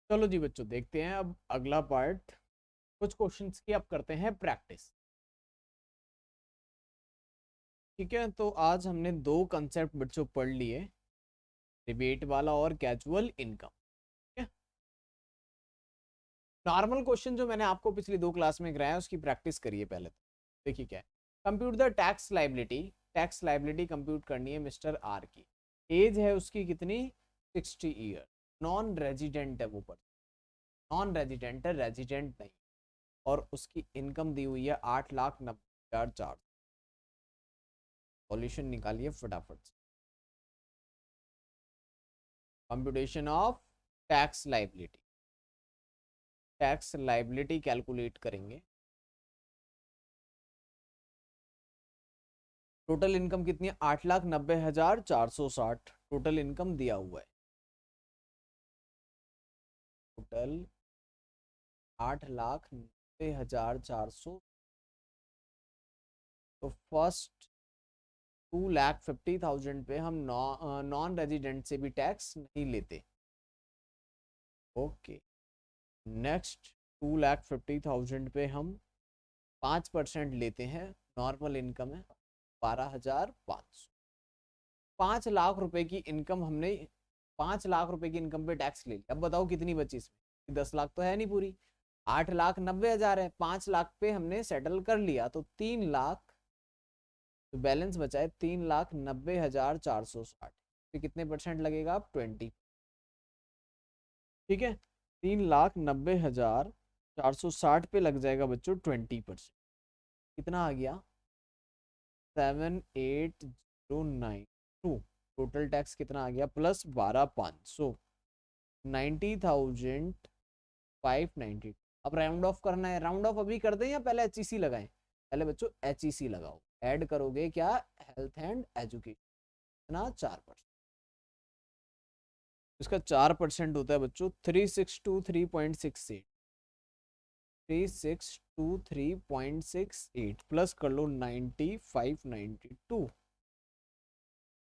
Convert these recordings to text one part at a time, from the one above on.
चलो जी बच्चों, देखते हैं अब अगला पार्ट। कुछ क्वेश्चंस की अब करते हैं प्रैक्टिस। ठीक है, तो आज हमने दो कंसेप्ट बच्चों पढ़ लिए, डिबेट वाला और कैजुअल इनकम। ठीक है, नॉर्मल क्वेश्चन जो मैंने आपको पिछली दो क्लास में कराया उसकी प्रैक्टिस करिए पहले। तो देखिए क्या है, compute the tax liability. Tax liability compute करनी है मिस्टर आर की। एज है उसकी कितनी, 60 ईयर। नॉन रेजिडेंट है वो, पर नॉन रेजिडेंट है, रेजिडेंट नहीं। और उसकी इनकम दी हुई है 8,90,400। सॉल्यूशन निकालिए फटाफट से। Computation of tax liability, tax liability calculate करेंगे। टोटल इनकम कितनी है, 8,90,460 टोटल इनकम दिया हुआ है। टोटल 8,90,400। तो फर्स्ट 2,50,000 पे हम नॉन रेजिडेंट से भी टैक्स नहीं लेते। ओके, नेक्स्ट 2,50,000 पे हम 5% लेते हैं। नॉर्मल इनकम है 12,500। 5 लाख रुपए की इनकम हमने, 5 लाख रुपए की इनकम पे टैक्स ले लिया। अब बताओ कितनी बची इसमें, 10 लाख तो है नहीं पूरी। 8,90,000 है, 5 लाख पे हमने सेटल कर लिया तो 3 लाख। तो बैलेंस बचा है 3,90,460। तो कितने परसेंट लगेगा, आप 20। ठीक है, 3,90,460 पे लग जाएगा बच्चों 20%। कितना आ गया, 7,809। टोटल टैक्स कितना आ गया, प्लस 12,500, 90,590। अब राउंड ऑफ करना है, राउंड ऑफ अभी कर दें या पहले HEC लगाएं। पहले बच्चों HEC लगाओ। ऐड करोगे क्या, हेल्थ एंड एजुकेशन, इतना 4%। इसका 4% होता है बच्चों 3,623.68। 3,623.68 प्लस कर लो 90,592।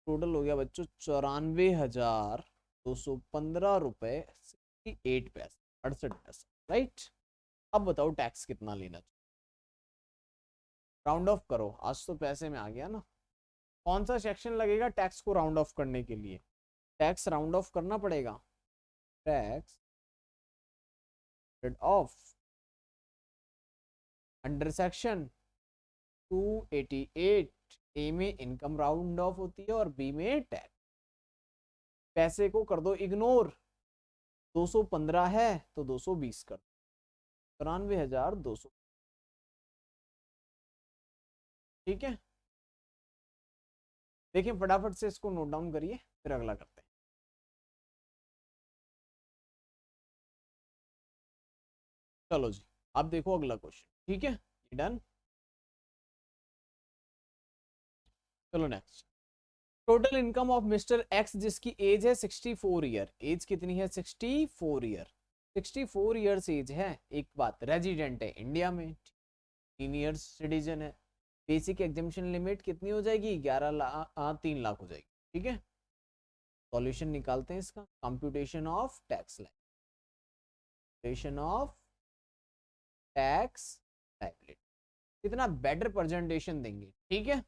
टोटल हो गया बच्चों 94,215 रुपए 68 पैसे 68 पैसे, राइट। अब बताओ टैक्स कितना लेना चाहिए। राउंड ऑफ करो, आज तो पैसे में आ गया ना। कौन सा सेक्शन लगेगा टैक्स को राउंड ऑफ करने के लिए, टैक्स राउंड ऑफ करना पड़ेगा। Tax of under section 288। ए में इनकम राउंड ऑफ होती है और बी में टैक्स। पैसे को कर दो इग्नोर, 215 है तो 220 कर दो, 93,200। ठीक है, देखिए फटाफट से इसको नोट डाउन करिए, फिर अगला करते हैं। चलो जी, अब देखो अगला क्वेश्चन। ठीक है, डन। चलो next. Total income of mister x जिसकी एज है 64 ईयर। एज कितनी है, 64 ईयर। 64 ईयर्स एज है। एक बात, रेजिडेंट है इंडिया में, 3 ईयर्स सिटीजन है। बेसिक एग्जामिशन लिमिट कितनी हो जाएगी, 11 लाख, 3 लाख हो जाएगी। ठीक है, सॉल्यूशन निकालते हैं इसका। Computation of tax liability, of tax liability. कितना बेटर प्रेजेंटेशन देंगे, ठीक है,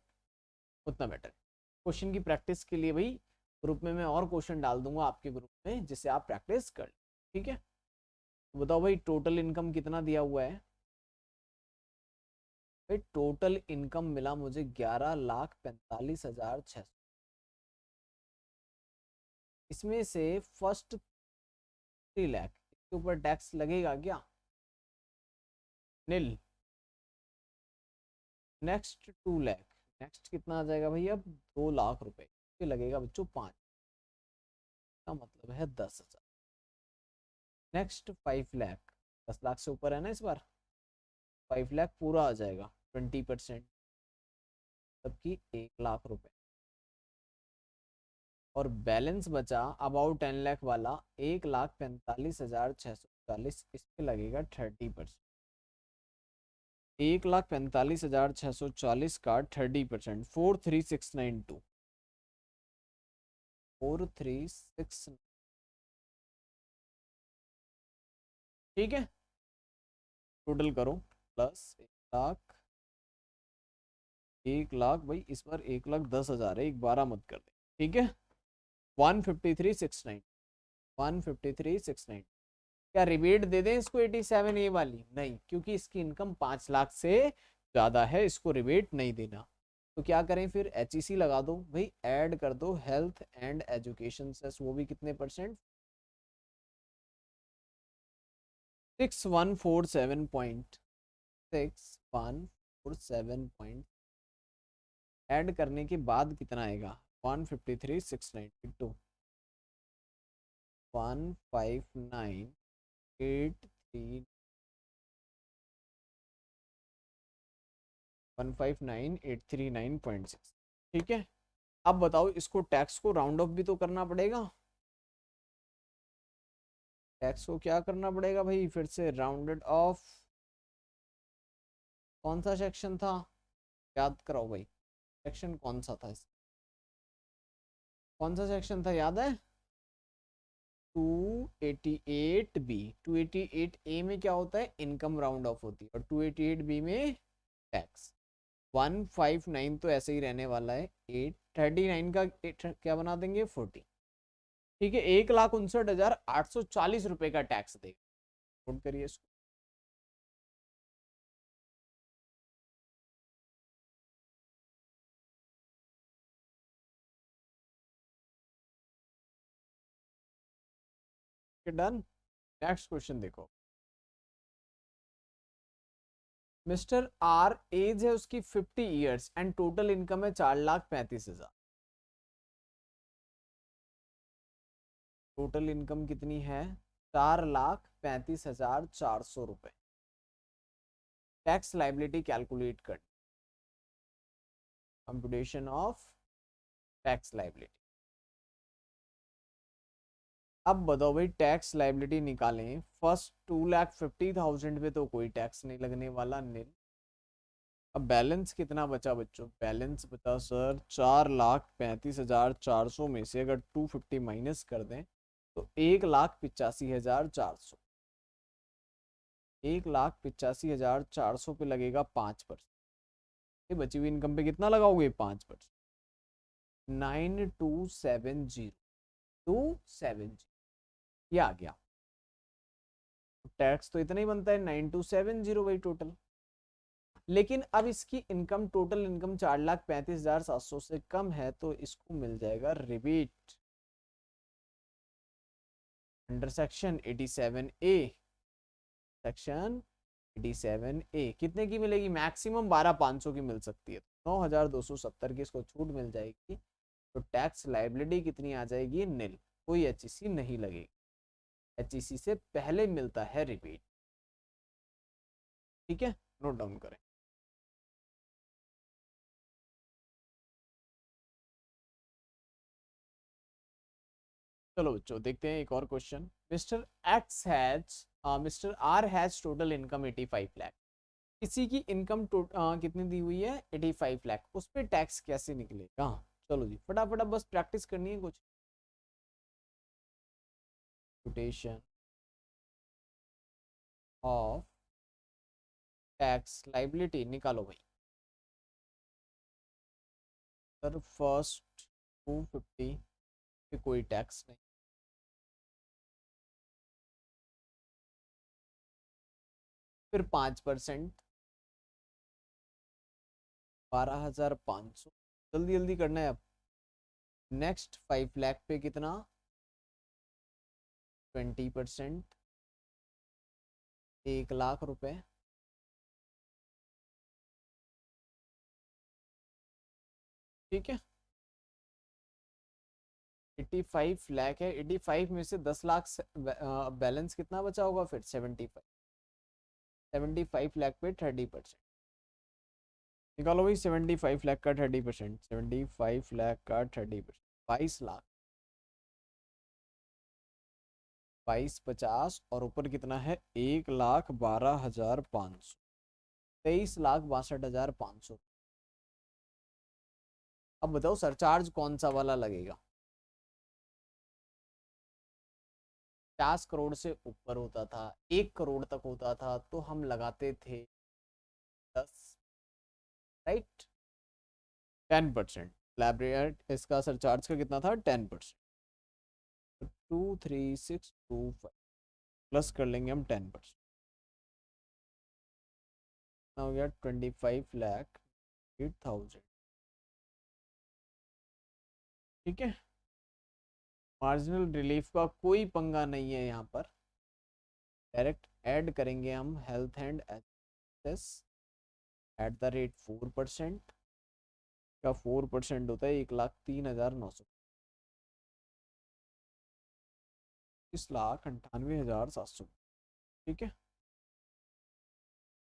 उतना बेटर। क्वेश्चन की प्रैक्टिस के लिए भाई ग्रुप में मैं और क्वेश्चन डाल दूंगा आपके ग्रुप में, जिससे आप प्रैक्टिस कर। ठीक है, तो बताओ भाई टोटल इनकम कितना दिया हुआ है। भाई टोटल इनकम मिला मुझे 11,45,600। इसमें से फर्स्ट 3 लाख इसके ऊपर टैक्स लगेगा क्या, नील। नेक्स्ट 2 लाख, नेक्स्ट कितना आ जाएगा भैया, 2 लाख रुपए पे लगेगा बच्चों 5, का मतलब है 10,000। नेक्स्ट 5 लाख, 10 लाख से ऊपर है ना इस बार, 5 लाख पूरा आ जाएगा 20%, सबकी 1 लाख रुपए। और बैलेंस बचा अबाउट 10 लाख वाला, 1,45,640, इस पे लगेगा 30%। 1,45,640 का 30%, 43692। 436 ठीक है, टोटल करो प्लस 1 लाख, 1 लाख भाई इस बार 1,10,000 है, 12 मत कर दे, ठीक है। 153,690, 153,690। क्या रिबेट दे दें इसको 87A वाली? नहीं, क्योंकि इसकी इनकम 5 लाख से ज्यादा है, इसको रिबेट नहीं देना। तो क्या करें फिर, HEC लगा दो भाई, ऐड कर दो हेल्थ एंड एजुकेशन सेस, वो भी कितने परसेंट, 6147.6, ऐड करने के बाद कितना आएगा, 153,692, 159,831, 159,839.6, ठीक है। अब बताओ इसको टैक्स को राउंड ऑफ भी तो करना पड़ेगा, टैक्स को क्या करना पड़ेगा भाई, फिर से राउंडेड ऑफ, कौन सा सेक्शन था, याद कराओ भाई, सेक्शन कौन सा था, कौन सा सेक्शन था याद है, 288B, 288A में क्या होता है, इनकम राउंड ऑफ होती है, और 288B में टैक्स। 159 तो ऐसे ही रहने वाला है, 839 का क्या बना देंगे 40, ठीक है। 1,59,840 रुपए का टैक्स देगा, नोट करिए इसको। डन। नेक्स्ट क्वेश्चन देखो, मिस्टर आर एज है उसकी 50 ईयर्स एंड टोटल इनकम है 4,35,000, टोटल इनकम कितनी है, 4,35,400 रुपए। टैक्स लाइबिलिटी कैलकुलेट कर, कंप्यूटेशन ऑफ टैक्स लाइबिलिटी। अब बताओ भाई, टैक्स लाइबिलिटी निकालें, फर्स्ट 2,50,000 पे तो कोई टैक्स नहीं लगने वाला, नील। अब बैलेंस कितना बचा बच्चों, बैलेंस बचा सर 4,35,400 में से अगर 250 माइनस कर दें तो 1,85,400, 1,85,400 पे लगेगा 5%, बची हुई इनकम पे कितना लगाओगे 5%, 9270, ये आ गया। टैक्स तो इतना ही बनता है 9270 भाई टोटल। लेकिन अब इसकी इनकम, टोटल इनकम 4,35,700 से कम है, तो इसको मिल जाएगा rebate under section 87A, section 87A कितने की मिलेगी, मैक्सिमम 12,500 की मिल सकती है, 9,270 की इसको छूट मिल जाएगी। तो टैक्स लाइबिलिटी कितनी आ जाएगी, नील, कोई HEC नहीं लगेगी, HEC से पहले मिलता है रिबेट, ठीक है, नोट डाउन करें। चलो बच्चों देखते हैं एक और question, Mister R has total income 85 lakh, किसी की इनकम कितनी दी हुई है 85 लाख, उस पर टैक्स कैसे निकलेगा। चलो जी फटाफट बस प्रैक्टिस करनी है कुछ, कंप्यूटेशन ऑफ टैक्स लाइबिलिटी निकालो भाई। सर फर्स्ट 250 पे कोई टैक्स नहीं, फिर 5%, 12,500, जल्दी जल्दी करना है अब। नेक्स्ट 5 लाख पे कितना, 20%, 1,00,000 रुपए, ठीक है। 85 लाख है, 85 में से 10 लाख बैलेंस कितना बचा होगा फिर 75, 75 लाख पे 30%, निकालो भाई 75 लाख का 30%, 75 लाख का 30%, 22 लाख, 22,50 और ऊपर कितना है 1,12,500, 23,62,500। अब बताओ सरचार्ज कौन सा वाला लगेगा, 50 करोड़ से ऊपर होता था, 1 करोड़ तक होता था, तो हम लगाते थे 10, राइट, 10%। स्लैब इसका सरचार्ज का कितना था, 10%। 23625 प्लस कर लेंगे हम 10%, हो गया 25,08,000। ठीक है, मार्जिनल रिलीफ का कोई पंगा नहीं है यहाँ पर, डायरेक्ट ऐड करेंगे हम health and cess at the rate 4%। का 4% होता है 1,03,900, 30,98,700। ठीक है,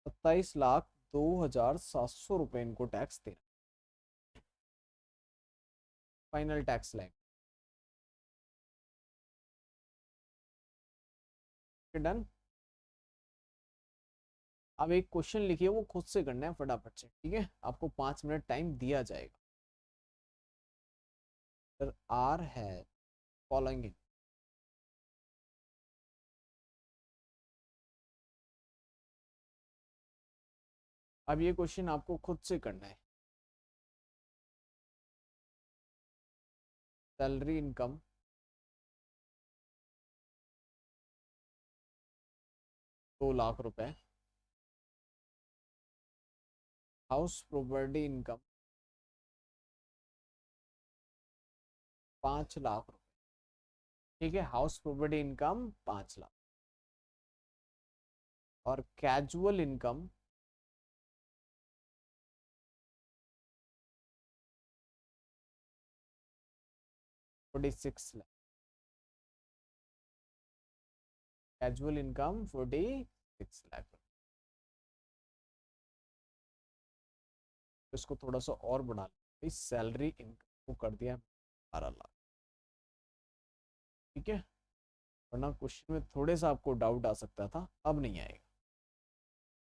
27,02,700 रुपये इनको टैक्स देना, फाइनल टैक्स लाइन डन। अब एक क्वेश्चन लिखिए, वो खुद से करना है फटाफट से, ठीक है, आपको 5 मिनट टाइम दिया जाएगा। आर है फॉलोइंग, अब ये क्वेश्चन आपको खुद से करना है। सैलरी इनकम 2 लाख रुपए, हाउस प्रॉपर्टी इनकम 5 लाख रुपए। ठीक है, हाउस प्रॉपर्टी इनकम 5 लाख, और casual income 46 lakh, casual income 46 lakh. इसको थोड़ा सा और बढ़ा लें, सैलरी इनकम को कर दिया 12 लाख। ठीक है, वरना क्वेश्चन में थोड़े सा आपको डाउट आ सकता था, अब नहीं आएगा।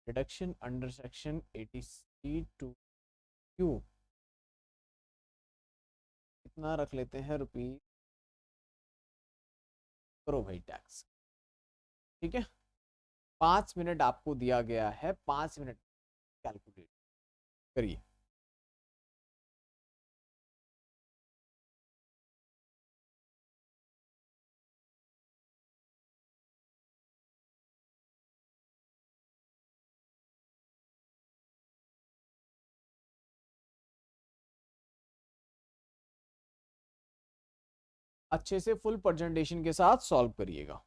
Deduction under section 80 to Q कितना रख लेते हैं, रुपीज, करो भाई टैक्स। ठीक है, 5 मिनट आपको दिया गया है, 5 मिनट कैलकुलेट करिए। अच्छे से फुल प्रेजेंटेशन के साथ सॉल्व करिएगा।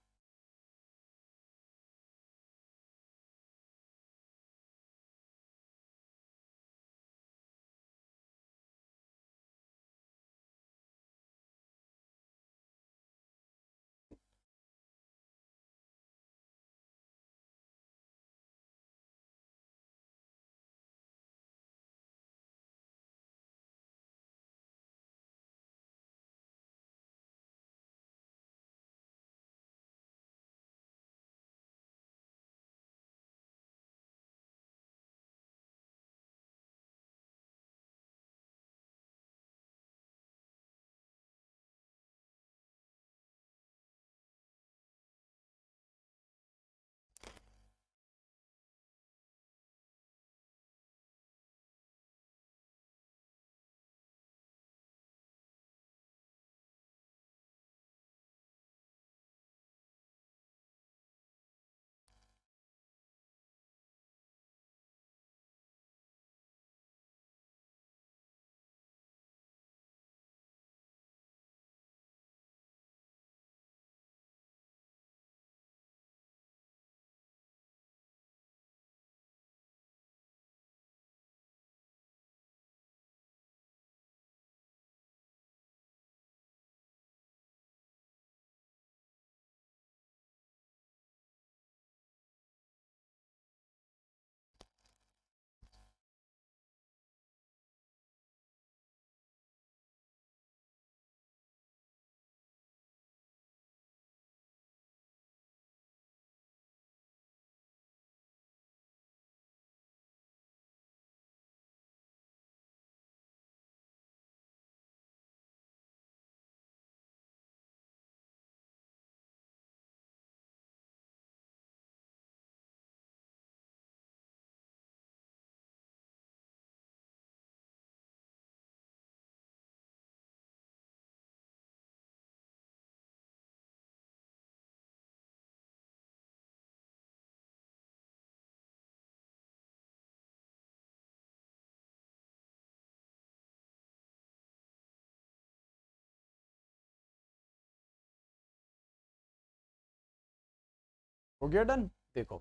हो गया डन। देखो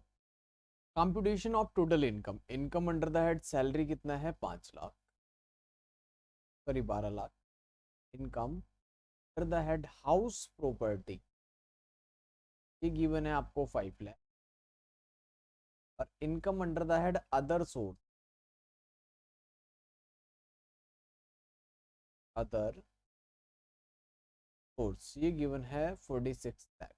computation of total income, income under the head salary कितना है 5 lakh, sorry 12 lakh. Income under the head house property ये गिवन है आपको 5 लाख। और income under the head other source, other source ये गिवन है 46 लाख।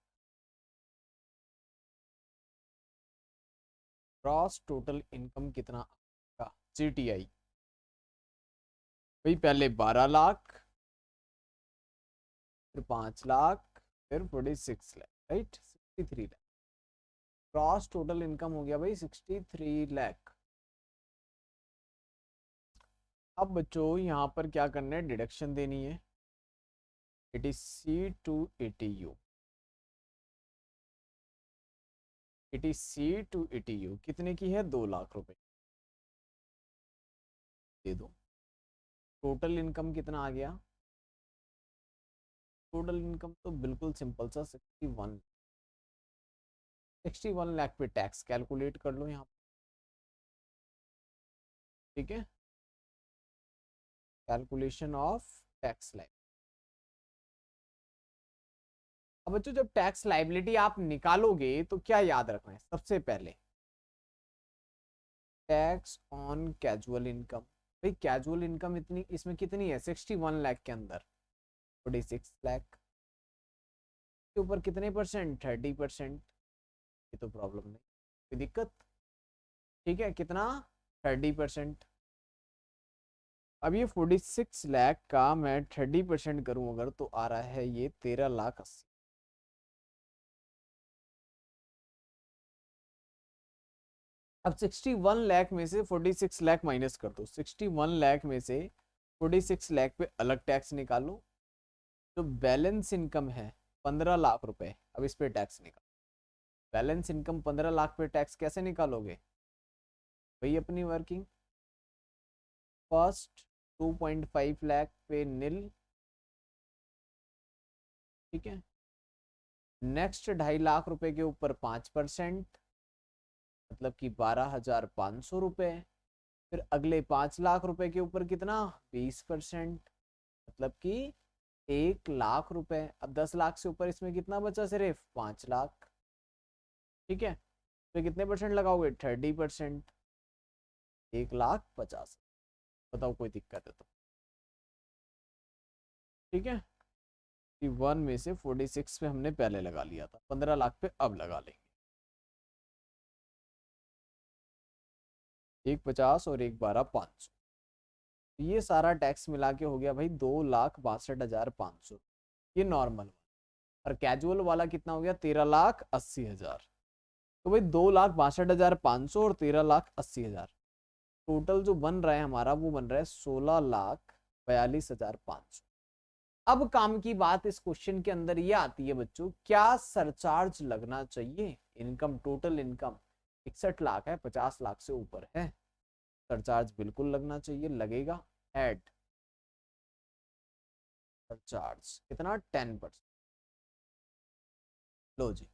क्रॉस टोटल इनकम कितना आएगा CTI भाई, पहले 12 लाख, फिर 5 लाख, फिर 46 lakh, right 63 lakh. Cross total income हो गया भाई 63 लाख। अब बच्चों यहाँ पर क्या करना है, डिडक्शन देनी है। It is C/80U, it is C/80U कितने की है 2 लाख रुपए दे दो। टोटल इनकम कितना आ गया, टोटल इनकम तो बिल्कुल सिंपल सा 61 लाख पे टैक्स कैलकुलेट कर लो यहाँ, ठीक है। Calculation of tax life. अब बच्चों जब टैक्स लाइबिलिटी आप निकालोगे तो क्या याद रखना है, सबसे पहले टैक्स ऑन कैजुअल इनकम। भाई कैजुअल इनकम इतनी, इसमें कितनी है 61 लाख के अंदर 46 लाख के ऊपर कितने परसेंट 30%। ये तो प्रॉब्लम नहीं, कोई दिक्कत, ठीक है कितना 30%। अब ये 46 लाख का मैं 30% करूं अगर तो आ रहा है ये 13,80,000। अब 61 लाख में से 46 लाख माइनस कर दो, 61 लाख में से 46 लाख पे अलग टैक्स निकालो। जो बैलेंस इनकम है 15 लाख रुपए, अब इस पे टैक्स निकालो। बैलेंस इनकम 15 लाख पे टैक्स कैसे निकालोगे भाई, अपनी वर्किंग फर्स्ट 2.5 लाख पे नील, ठीक है। नेक्स्ट 2.5 लाख रुपए के ऊपर 5%, मतलब कि 12,500 रुपए। फिर अगले 5 लाख रुपए के ऊपर कितना 20%, मतलब कि 1 लाख रुपए। अब 10 लाख से ऊपर इसमें कितना बचा, सिर्फ 5 लाख, ठीक है। तो कितने परसेंट लगाओगे 30%, 1,50,000। बताओ कोई दिक्कत है तो, ठीक है। 1 में से 46 पे हमने पहले लगा लिया था, 15 लाख पे अब लगा लेंगे। 1,50 और 1,12,500, ये सारा टैक्स मिला के हो गया भाई 2,62,500। ये नॉर्मल, और कैजुअल वाला कितना हो गया 13,80,000। तो भाई 2,62,500 और 13,80,000, टोटल जो बन रहा है हमारा वो बन रहा है 16,42,500। अब काम की बात इस क्वेश्चन के अंदर ये आती है बच्चों, क्या सरचार्ज लगना चाहिए। इनकम टोटल इनकम 61 लाख है, 50 लाख से ऊपर है, सरचार्ज बिल्कुल लगना चाहिए, लगेगा। ऐड सरचार्ज कितना 10%, लो जी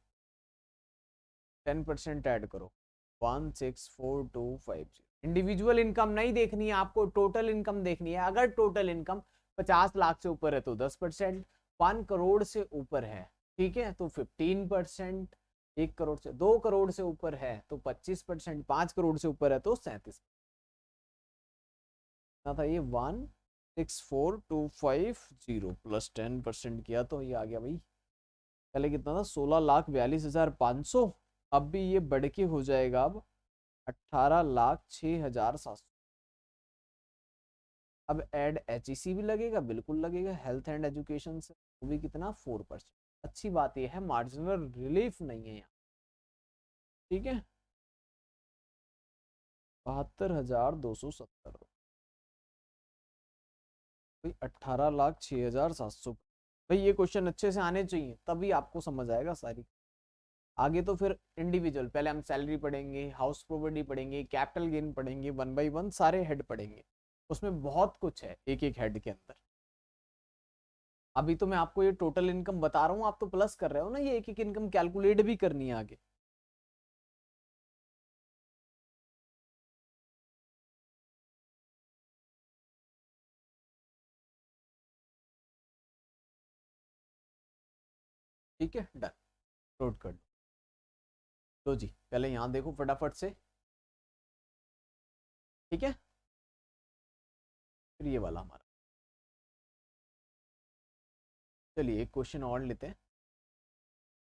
10% ऐड करो 164250। इंडिविजुअल इनकम नहीं देखनी है आपको, टोटल इनकम देखनी है। अगर टोटल इनकम 50 लाख से ऊपर है तो 10%, 1 करोड़ से ऊपर है, ठीक है, तो 15%, 1 करोड़ से 2 करोड़ से ऊपर है तो 25%, 5 करोड़ से ऊपर है तो 37। था ये 164250 प्लस 10% किया तो ये आ गया भाई, पहले कितना था 16,42,500, अब भी ये बढ़ के हो जाएगा अब 18,06,700। अब ऐड HEC भी लगेगा, बिल्कुल लगेगा, हेल्थ एंड एजुकेशन से, वो भी कितना 4%। अच्छी बात यह है मार्जिनल रिलीफ नहीं है यहाँ, ठीक है। 72,270 भाई 18,06,700। भाई ये क्वेश्चन अच्छे से आने चाहिए तभी आपको समझ आएगा सारी। आगे तो फिर इंडिविजुअल, पहले हम सैलरी पढ़ेंगे, हाउस प्रॉपर्टी पढ़ेंगे, कैपिटल गेन पढ़ेंगे, 1 बाई 1 सारे हेड पढ़ेंगे, उसमें बहुत कुछ है एक एक हेड के अंदर। अभी तो मैं आपको ये टोटल इनकम बता रहा हूँ, आप तो प्लस कर रहे हो ना, ये एक एक इनकम कैलकुलेट भी करनी है आगे। ठीक है, डन, नोट कर लो। तो जी पहले यहाँ देखो फटाफट से, ठीक है, फिर ये वाला हमारा। चलिए एक क्वेश्चन और लेते हैं,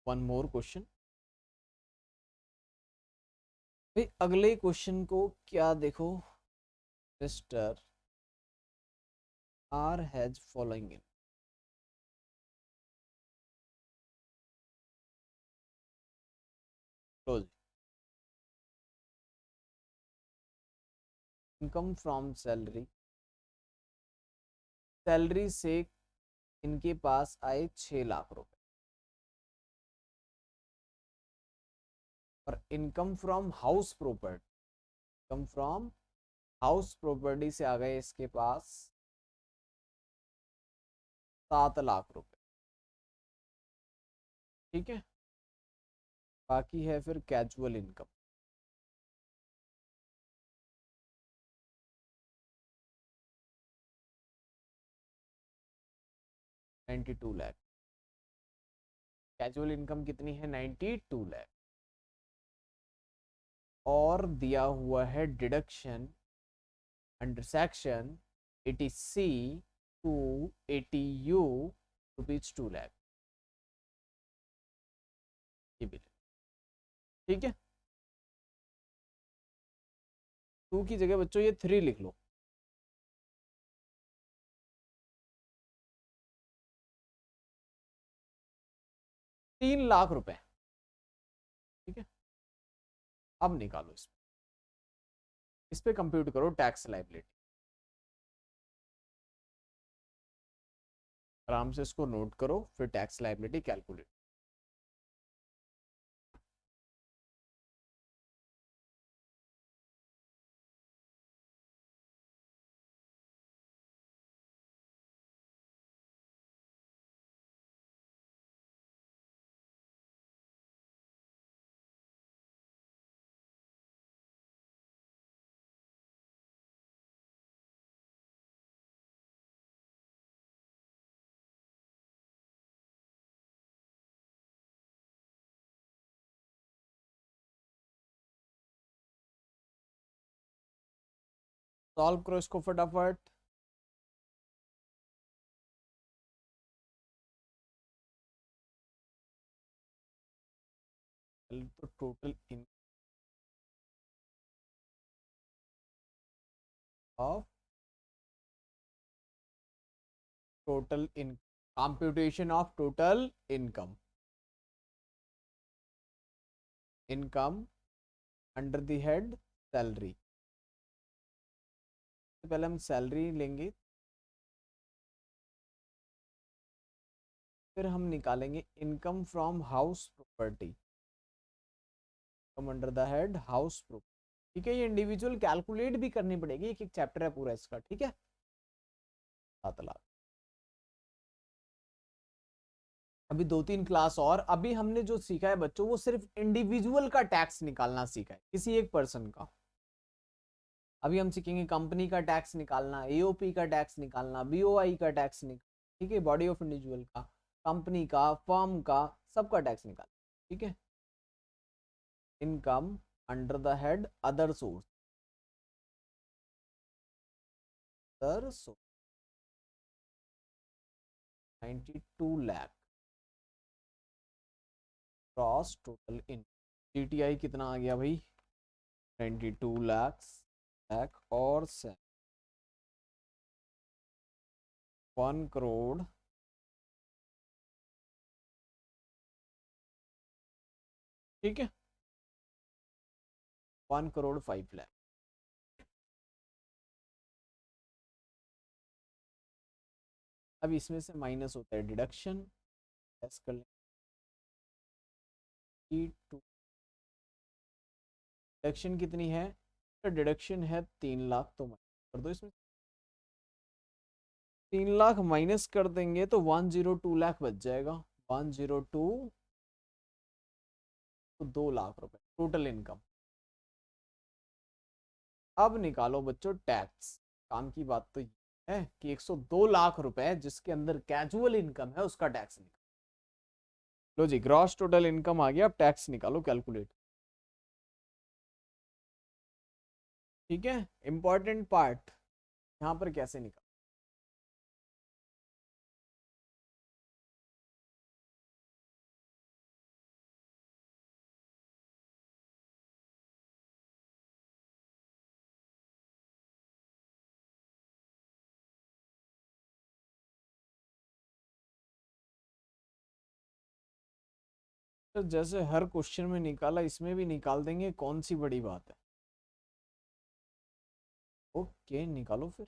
वन मोर क्वेश्चन। भाई अगले क्वेश्चन को क्या देखो, Mister R has following in, close, income from salary, salary से इनके पास आए 6 लाख रुपए, और income from house property, income from house property से आ गए इसके पास 7 लाख रुपए, ठीक है। बाकी है फिर casual income, $92 lakh, casual income कितनी है, 92 लाख, और दिया हुआ है deduction under section 80C to 80U ₹2 lakh, ये बिल, ठीक है। 2 की जगह बच्चों ये 3 लिख लो, ₹3 लाख, ठीक है। अब निकालो इस पे कंप्यूट करो टैक्स लायबिलिटी, आराम से इसको नोट करो, फिर टैक्स लायबिलिटी कैलकुलेट। सॉल्व करो इसको फटाफट। तो total in of total in computation of total income, income under the head salary, पहले हम सैलरी लेंगे, फिर हम निकालेंगे income from house property, income under the head house property, ठीक है। ये इंडिविजुअल कैलकुलेट भी करनी पड़ेगी, एक एक चैप्टर है पूरा इसका, ठीक है। 7 लाख, अभी 2-3 क्लास और, अभी हमने जो सीखा है बच्चों वो सिर्फ इंडिविजुअल का टैक्स निकालना सीखा है, किसी एक पर्सन का। अभी हम सीखेंगे कंपनी का टैक्स निकालना, एओपी का टैक्स निकालना, बीओआई का टैक्स निकालना, ठीक है, बॉडी ऑफ इंडिविजुअल का, कंपनी का, फर्म का, सबका टैक्स निकालना, ठीक है। Income under the head other source, other source 92 lakh cross total in, GTI कितना आ गया भाई, 92 लाख और 1 करोड़, ठीक है, 1 करोड़ 5 लाख। अब इसमें से माइनस होता है डिडक्शन, कर लें, डिडक्शन कितनी है, तो डिडक्शन है 3 लाख, तो माइनस कर दो इसमें, 3 लाख माइनस कर देंगे तो 102 लाख बच जाएगा, 102, तो 2 लाख रुपए टोटल इनकम। अब निकालो बच्चों टैक्स, काम की बात तो ये है कि 102 लाख रुपए जिसके अंदर कैजुअल इनकम है उसका टैक्स निकालो, लो जी, ग्रॉस टोटल इनकम आ गया, अब टैक्स निकालो कैलकुलेट। ठीक है, इंपॉर्टेंट पार्ट यहाँ पर कैसे निकाल। तो जैसे हर क्वेश्चन में निकाला, इसमें भी निकाल देंगे, कौन सी बड़ी बात है। ओके, निकालो फिर।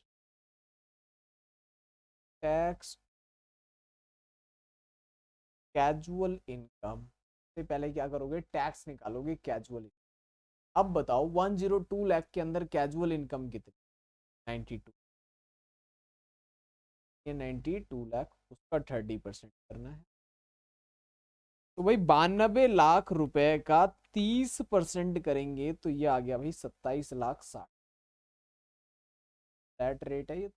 टैक्स कैजुअल इनकम से पहले क्या करोगे, टैक्स निकालोगे कैजुअल। अब बताओ 102 लाख के अंदर कैजुअल इनकम कितनी, 92। ये 92 लाख, उसका 30% करना है। तो भाई 92 लाख रुपए का 30% करेंगे तो ये आ गया भाई 27 लाख 60। दैट रेट है ये।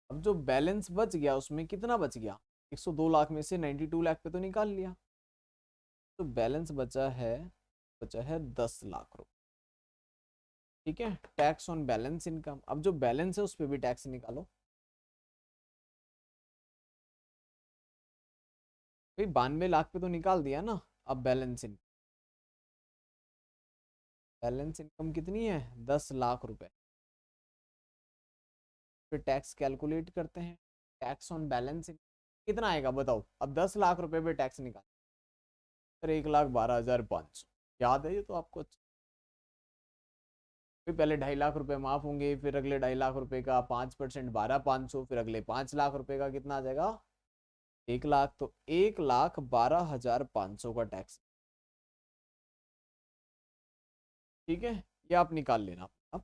अब जो बैलेंस बच गया उसमें कितना बच गया, 102 लाख में से 92 लाख पे तो निकाल लिया, तो बैलेंस बचा है 10 लाख रुपए। ठीक है, टैक्स ऑन बैलेंस इनकम। अब जो बैलेंस है उस पर भी टैक्स निकालो। भाई 92 लाख पे तो निकाल दिया ना। अब बैलेंस इनकम कितनी है, 10 लाख रुपए। फिर टैक्स कैलकुलेट करते हैं। टैक्स ऑन बैलेंस कितना आएगा बताओ। अब 10 लाख रुपए पे टैक्स निकाल, फिर 1,12,500। याद है ये तो आपको अच्छा। फिर पहले 2.5 लाख रुपए माफ होंगे, फिर अगले 2.5 लाख रुपए का 5%, 12,500, फिर अगले 5 लाख रुपए का कितना आ जाएगा, 1 लाख। तो 1,12,500 का टैक्स। ठीक है, ये आप निकाल लेना। अब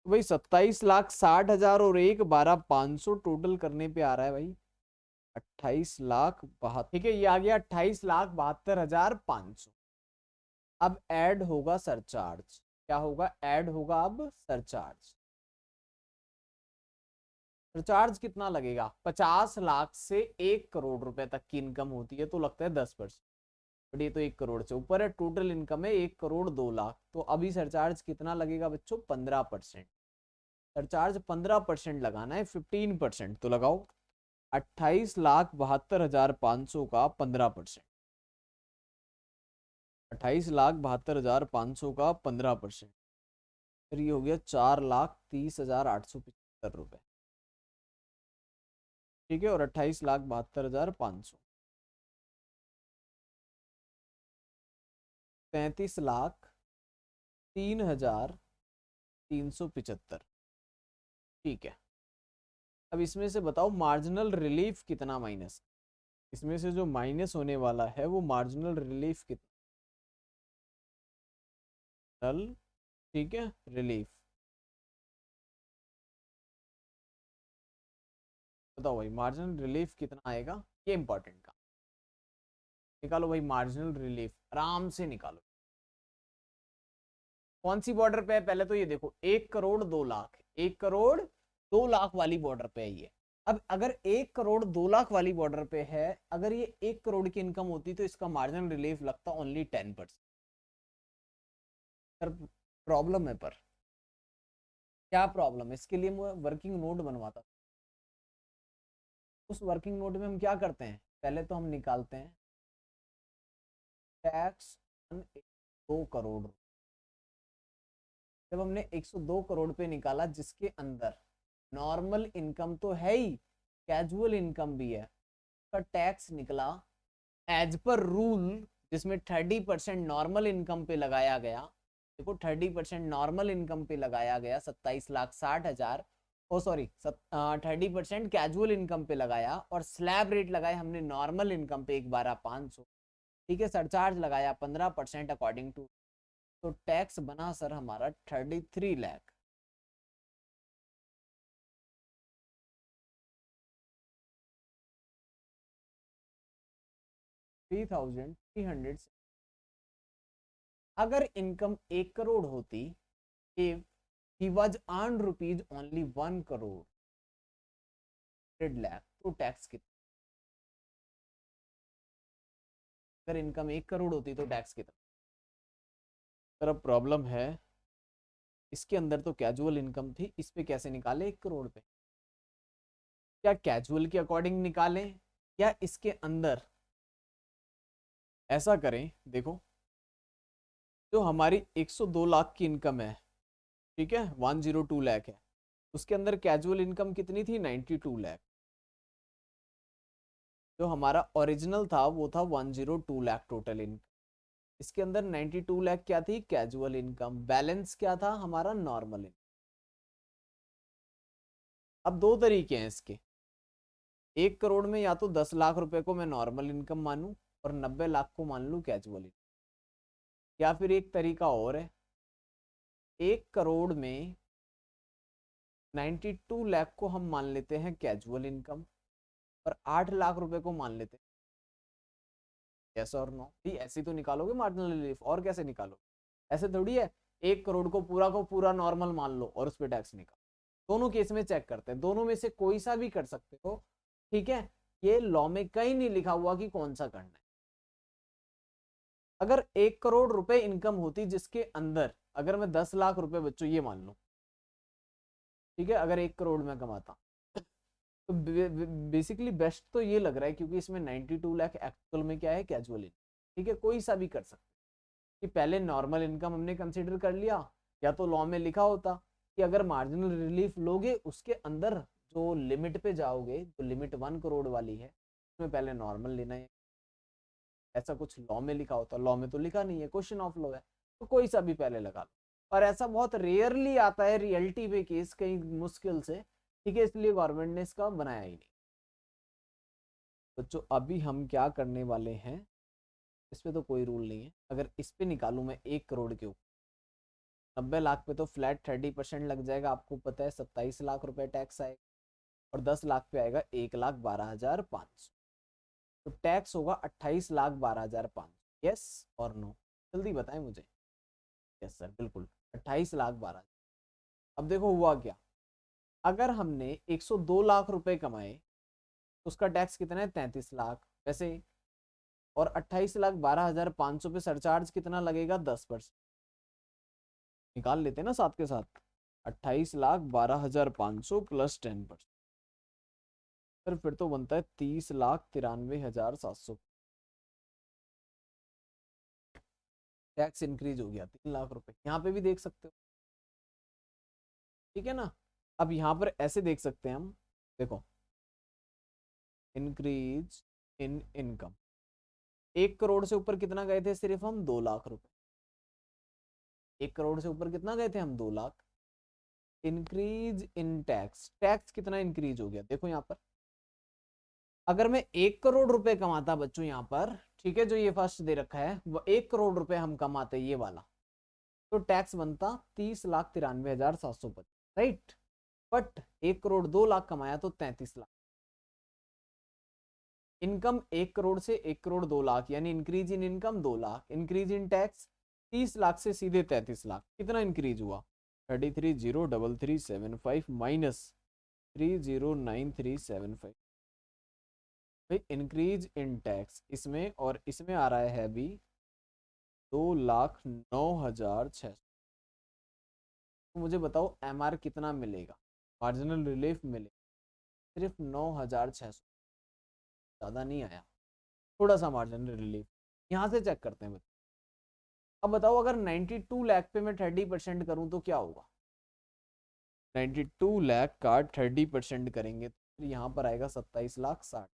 तो भाई 27,60,000 और 1,12,500 टोटल करने पे आ रहा है भाई 28,72,000। ठीक है, ये आ गया 28,72,500। अब ऐड होगा सरचार्ज। क्या होगा, ऐड होगा अब सरचार्ज। सरचार्ज कितना लगेगा, 50 लाख से 1 करोड़ रुपए तक की इनकम होती है तो लगता है 10%। बट ये तो 1 करोड़ से ऊपर है, टोटल इनकम है 1,02,00,000। तो अभी सरचार्ज कितना लगेगा बच्चों, 15%। सरचार्ज 15% लगाना है, 15% तो लगाओ। 28,72,500 का 15%। 28,72,500 का 15%। फिर ये हो गया 4,30,875 रुपए। ठीक है, और 28,72,500, 33,03,375। ठीक है, अब इसमें से बताओ मार्जिनल रिलीफ कितना माइनस। इसमें से जो माइनस होने वाला है वो मार्जिनल रिलीफ कितना। ठीक है, रिलीफ बताओ भाई, मार्जिनल रिलीफ कितना आएगा, ये इंपॉर्टेंट का। निकालो भाई मार्जिनल रिलीफ, आराम से निकालो। कौन सी बॉर्डर पे है, पहले तो ये देखो, 1 करोड़ 2 लाख, 1 करोड़ 2 लाख वाली बॉर्डर पे है ये। अब अगर 1 करोड़ 2 लाख वाली बॉर्डर पे है, अगर ये 1 करोड़ की इनकम होती तो इसका मार्जिनल रिलीफ लगता ओनली 10%। सर प्रॉब्लम है, पर क्या प्रॉब्लम है, इसके लिए मैं वर्किंग नोट बनवाता। उस वर्किंग नोट में हम क्या करते हैं, पहले तो हम निकालते हैं टैक्स ऑन 2 करोड़। जब हमने 102 करोड़ पे निकाला, जिसके अंदर नॉर्मल इनकम तो है ही, कैजुअल इनकम भी है, का टैक्स निकला एज पर रूल, जिसमें 30% नॉर्मल इनकम पे लगाया गया। देखो 30% नॉर्मल इनकम पे लगाया गया 27,60,000। ओ सॉरी, 30% कैजुअल इनकम पे लगाया, और स्लैब रेट लगाए हमने नॉर्मल इनकम पे 1,12,500। ठीक है, सरचार्ज लगाया 15% अकॉर्डिंग टू। तो टैक्स बना सर हमारा 33 लाख। 3,300। अगर इनकम 1 करोड़ होती, if he was earn rupees only 1 crore 100 lakh, तो टैक्स कितना। अगर इनकम 1 करोड़ होती तो टैक्स कितना। पर अब प्रॉब्लम है, इसके अंदर तो कैजुअल इनकम थी, इस पे कैसे निकाले 1 करोड़ पे। क्या कैजुअल के अकॉर्डिंग निकालें या इसके अंदर ऐसा करें, देखो जो हमारी 102 लाख की इनकम है, ठीक है, 102 लाख है, उसके अंदर कैजुअल इनकम कितनी थी 92 लाख। जो हमारा ओरिजिनल था वो था 102 लाख टोटल इनकम, इसके अंदर 92 लाख क्या थी कैजुअल इनकम, बैलेंस क्या था हमारा नॉर्मल इनकम। अब दो तरीके हैं इसके, 1 करोड़ में या तो 10 लाख रुपए को मैं नॉर्मल इनकम मानूं और 90 लाख को मान लूं कैजुअल इनकम, या फिर एक तरीका और है, 1 करोड़ में 92 लाख को हम मान लेते हैं कैजुअल इनकम और 8 लाख रुपए को मान लेते हैं, यस और नो। ऐसे तो निकालोगे मार्जिनल रिलीफ, और कैसे निकालोगे, ऐसे थोड़ी है 1 करोड़ को पूरा नॉर्मल मान लो और उस पर टैक्स निकालो। दोनों केस में चेक करते हैं, दोनों में से कोई सा भी कर सकते हो, ठीक है। ये लॉ में कहीं नहीं लिखा हुआ कि कौन सा करना है। अगर 1 करोड़ रुपए इनकम होती जिसके अंदर अगर मैं 10 लाख रुपए बच्चों ये मान लो, ठीक है, अगर 1 करोड़ में कमाता तो बेसिकली बेस्ट तो ये लग रहा है क्योंकि इसमें 92 लाख एक्चुअल में क्या है कैजुअल इनकम, ठीक है, कोई सा भी कर सकते कि पहले नॉर्मल इनकम हमने कंसीडर कर लिया, या तो लॉ में लिखा होता कि अगर मार्जिनल रिलीफ लोगे उसके अंदर जो लिमिट पे जाओगे, जो लिमिट 1 करोड़ वाली है उसमें पहले नॉर्मल लेना है, ऐसा कुछ लॉ में लिखा होता। लॉ में तो लिखा नहीं है, क्वेश्चन ऑफ लॉ है, तो कोई सा भी पहले लगा लो। और ऐसा बहुत रेयरली आता है रियलिटी पे केस, कहीं मुश्किल से, ठीक है, इसलिए गवर्नमेंट ने इसका बनाया ही नहीं। बच्चों अभी हम क्या करने वाले हैं, इस पे तो कोई रूल नहीं है, अगर इस पे निकालूं मैं 1 करोड़ के ऊपर 90 लाख पे तो फ्लैट 30% लग जाएगा, आपको पता है 27 लाख रुपए टैक्स आएगा, और 10 लाख पे आएगा 1,12,500, तो टैक्स होगा 28,12,500। यस और नो, जल्दी बताएं मुझे। यस सर बिल्कुल 28,12,000। अब देखो हुआ क्या, अगर हमने 102 लाख रुपए कमाए तो उसका टैक्स कितना है 33 लाख वैसे ही, और 28,12,500 पे सरचार्ज कितना लगेगा 10%, निकाल लेते हैं ना साथ के साथ, 28,12,500 प्लस 10%, फिर तो बनता है 30,93,700। टैक्स इंक्रीज हो गया 3 लाख रुपए, यहाँ पे भी देख सकते हो, ठीक है ना। अब यहाँ पर ऐसे देख सकते हैं हम, देखो इंक्रीज इन इनकम, 1 करोड़ से ऊपर कितना गए थे सिर्फ हम 2 लाख रुपए, 1 करोड़ से ऊपर कितना गए थे हम 2 lakh. Increase in tax, tax कितना इंक्रीज हो गया देखो यहाँ पर, अगर मैं 1 करोड़ रुपए कमाता बच्चों यहाँ पर, ठीक है, जो ये फर्स्ट दे रखा है वो 1 करोड़ रुपए हम कमाते ये वाला, तो टैक्स बनता 30,93,750, राइट। बट 1 करोड़ 2 लाख कमाया तो 33 लाख। इनकम 1 करोड़ से 1 करोड़ 2 लाख, यानी increase in income 2 lakh, increase in tax 30 lakh से सीधे 33 लाख, कितना इंक्रीज हुआ 33,033,750 माइनस 30,9,375। भाई इंक्रीज इन टैक्स इसमें और इसमें आ रहा है अभी 2,09,600। तो मुझे बताओ एमआर कितना मिलेगा, मार्जिनल रिलीफ मिले सिर्फ 9,600, ज़्यादा नहीं आया, थोड़ा सा मार्जिनल रिलीफ। यहाँ से चेक करते हैं बच्चों। अब बताओ अगर 92 लाख पे मैं 30% करूँ तो क्या होगा, 92 लाख का 30% करेंगे तो यहाँ पर आएगा 27,60,000।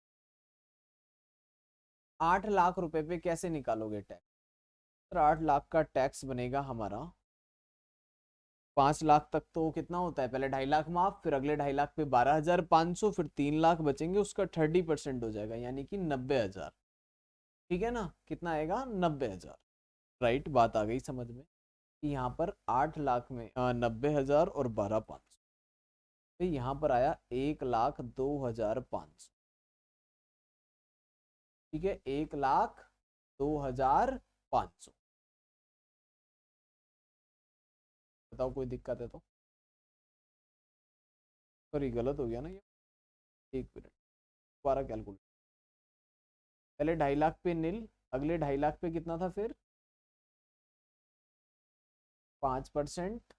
8 लाख रुपए पे कैसे निकालोगे टैक्स, तो 8 लाख का टैक्स बनेगा हमारा 5 लाख तक तो कितना होता है, पहले 2.5 लाख माफ, फिर अगले 2.5 लाख पे 12,500, फिर 3 लाख बचेंगे, उसका 30% हो जाएगा यानी कि 90,000, ठीक है ना, कितना आएगा 90,000। राइट, बात आ गई समझ में कि यहाँ पर 8 लाख में 90,000 और 12,500, तो यहाँ पर आया 1,02,500, ठीक है, 1,02,500। बताओ कोई दिक्कत है तो, सॉरी गलत हो गया ना ये, एक मिनट दोबारा कैलकुलेट, पहले 2.5 लाख पे नील, अगले 2.5 लाख पे कितना था फिर 5%,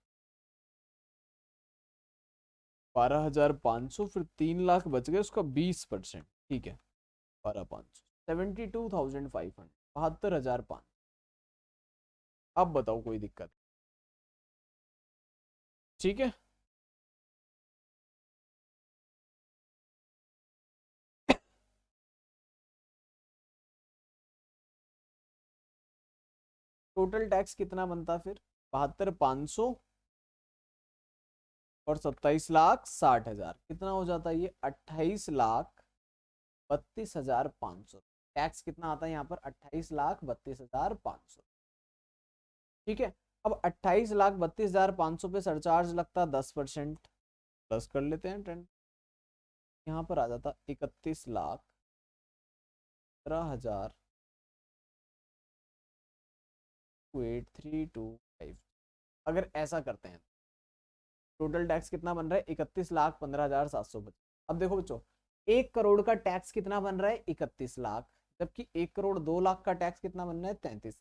12,500, फिर 3 लाख बच गए, उसका 20%। ठीक है, 12,500, 72,500, 72,500। अब बताओ कोई दिक्कत? ठीक है, टोटल टैक्स कितना बनता फिर 72,500 और 27,60,000, कितना हो जाता है ये 28,32,500। टैक्स कितना आता है यहाँ पर 28,32,500। ठीक है, अब 28,32,500 पे सरचार्ज लगता 10%, प्लस कर लेते हैं 10, यहाँ पर आ जाता 31,15,000, 28325। अगर ऐसा करते हैं टोटल टैक्स कितना बन रहा है 31,15,750। अब देखो बच्चों, 1 करोड़ का टैक्स कितना बन रहा है 31 लाख, जबकि 1 करोड़ 2 लाख का टैक्स कितना बन रहा है 33।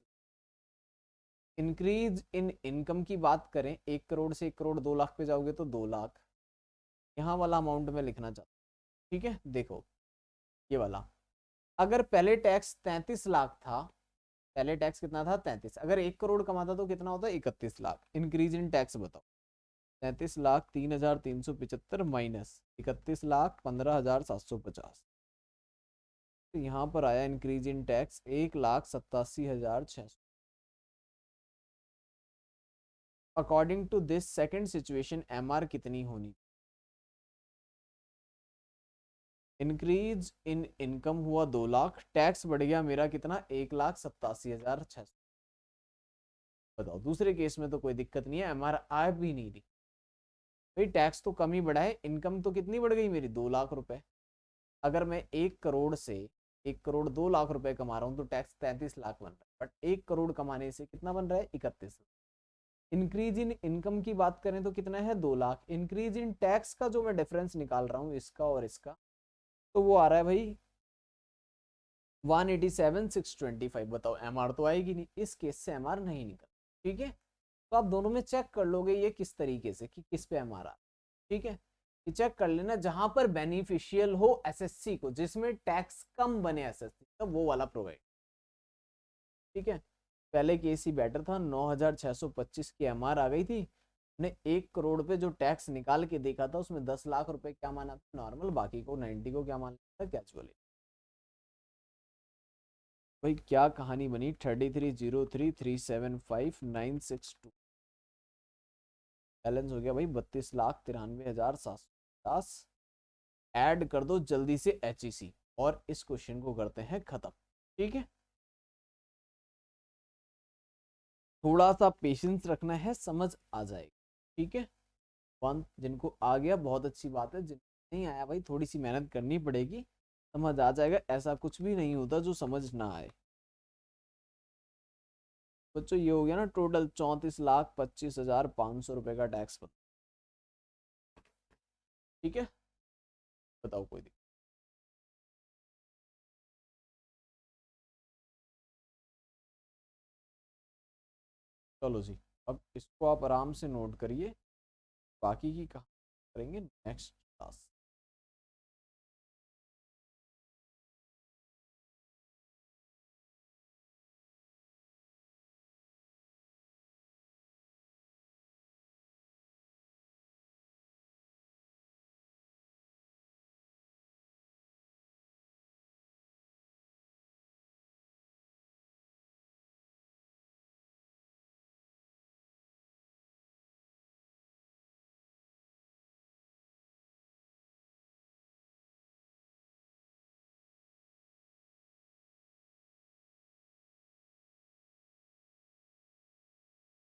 इंक्रीज इन इनकम की बात करें, 1 करोड़ से 1 करोड़ 2 लाख पे जाओगे तो 2 लाख, यहाँ वाला अमाउंट में लिखना चाहता हूँ। ठीक है, देखो ये वाला, अगर पहले टैक्स 33 लाख था, पहले टैक्स कितना था 33, अगर 1 करोड़ कमाता तो कितना होता है 31 लाख। इंक्रीज इन टैक्स बताओ, 33,03,375 माइनस 31,15,750, तो यहाँ पर आया increase in tax 1,87,600। According to this second situation MR कितनी होनी? इंक्रीज इन इनकम हुआ 2 लाख, टैक्स बढ़ गया मेरा कितना 1,87,600। बताओ, दूसरे केस में तो कोई दिक्कत नहीं है, एमआर आ भी नहीं रही भाई, टैक्स तो कम ही बढ़ा है, इनकम तो कितनी बढ़ गई मेरी 2 लाख रुपए। अगर मैं 1 करोड़ से 1 करोड़ 2 लाख रुपए कमा रहा हूँ तो टैक्स 33 लाख बन रहा है, बट 1 करोड़ कमाने से कितना बन रहा है 31। इंक्रीज इन इनकम की बात करें तो कितना है 2 लाख, इंक्रीज इन टैक्स का जो मैं डिफरेंस निकाल रहा हूँ इसका और इसका, तो वो आ रहा है भाई 187,625। बताओ एमआर तो आएगी नहीं, इस केस से एमआर नहीं निकल। ठीक है, तो आप दोनों में चेक कर लोगे ये किस तरीके से कि किस पे एमआर आ। ठीक है, ये चेक कर लेना, जहां पर बेनिफिशियल हो एसएससी को, जिसमें टैक्स कम बने एसएससी तो वो वाला प्रोवाइड। ठीक है, पहले केस ही बेटर था, 9,625 की एमआर आ गई थी, ने 1 करोड़ पे जो टैक्स निकाल के देखा था उसमें 10 लाख रुपए क्या माना था नॉर्मल, बाकी को 90 को क्या माना था कैजुअली। भाई क्या कहानी बनी, 33,03,375,962, बैलेंस हो गया भाई 32,93,750। ऐड कर दो जल्दी से एचईसी और इस क्वेश्चन को करते हैं खत्म। ठीक है, थोड़ा सा पेशेंस रखना है, समझ आ जाएगी। ठीक है, वन जिनको आ गया बहुत अच्छी बात है, जिनको नहीं आया भाई थोड़ी सी मेहनत करनी पड़ेगी, समझ आ जाएगा। ऐसा कुछ भी नहीं होता जो समझ ना आए। बच्चों ये हो गया ना टोटल 34,25,500 रुपए का टैक्स। ठीक है, बताओ कोई दिक्कत? चलो जी, अब इसको आप आराम से नोट करिए, बाकी की कहा करेंगे नेक्स्ट क्लास।